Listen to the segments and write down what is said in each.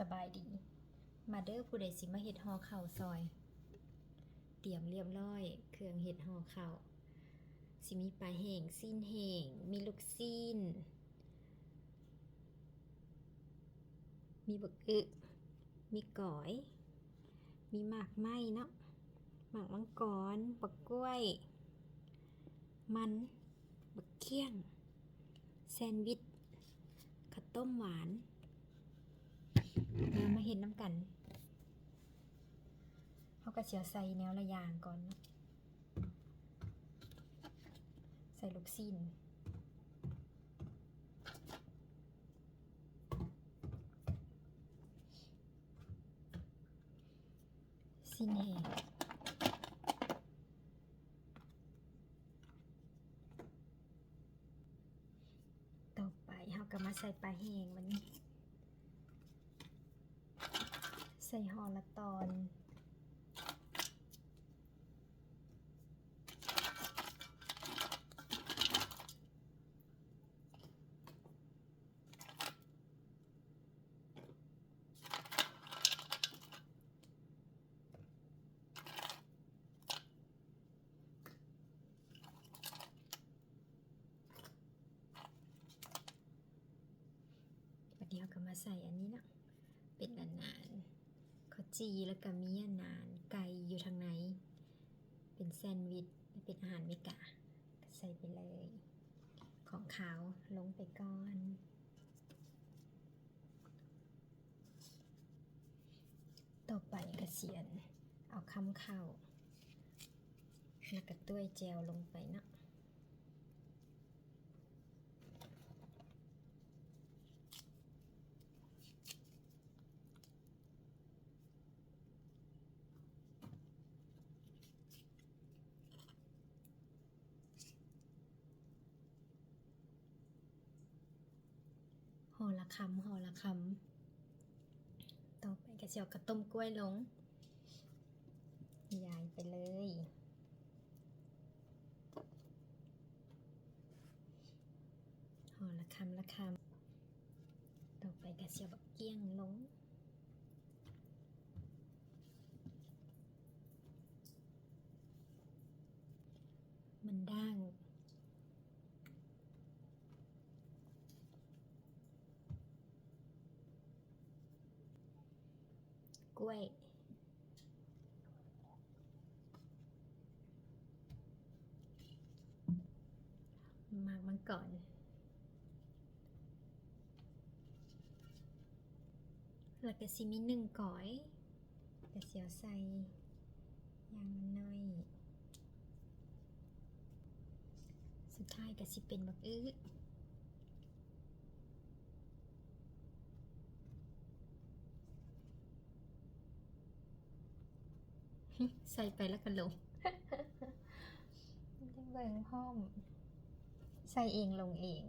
สบายดีมาเด้อผู้ใดสิมาเฮ็ดห่อข้าวซอยเตรียมเรียบร้อยเครื่องเฮ็ดห่อข้าวสิมีปลาแห้งซีนแห้งมีลูกซีนมีบักอึมีก๋อยมีหมากไหม้เนาะหมากมังกรบักกล้วยมันบักเคี่ยงแซนด์วิชข้าวต้มหวานแล้วมาเห็นน้ำกันเขาก็เสียวใส่แนวละอย่างก่อนเนาะใส่ลูกซีนซีนแห้งต่อไปเขาก็มาใส่ปลาแห้งมันนี่ใส่ห่อละตอนเดี๋ยวก็มาใส่อันนี้นะเป็นนานๆข้าวจีแล้วก็มีนานไก่อยู่ทางไหนเป็นแซนด์วิชเป็นอาหารเมกะใส่ไปเลยของขาวลงไปก่อนต่อไปกระเสียนเอาคำเข้าแล้วก็ต้วยแจวลงไปเนาะห่อละคำห่อละคำต่อไปกระเจียวกระต้มกล้วยลงยายไปเลยห่อละคำละคำต่อไปกระเจียวบักเกี้ยงลงมันด่างกล้วยหมากมังกรแล้วก็สิมี1ก๋อยกระเสียวใส่อย่างมันน้อยสุดท้ายก็สิเป็นบักอื้อใส่ไปแล้วก็ลงจะเบิ่งพร้อมใส่เองลงเอง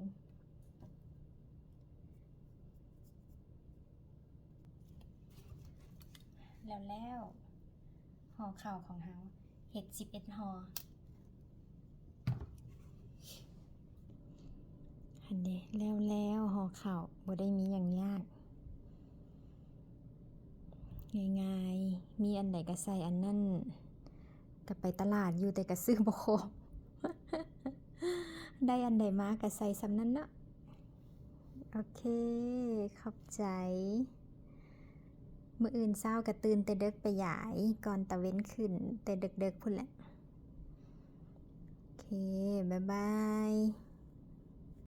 แล้วห่อข้าวของเฮาเห็ด11ห่ออันนี้แล้วห่อข้าวบ่ได้มีอย่างยากง่ายๆมีอันใดก็ใส่อันนั้นก็ไปตลาดอยู่แต่ก็ซื้อบ่ครบ ได้อันใดมาก็ใส่สำนั้นเนาะโอเคขอบใจมื้ออื่นเช้าก็ตื่นแต่ดึกไปหยายก่อนตะเว้นขึ้นแต่ดึกๆพุ่นแหละโอเคบ๊ายบาย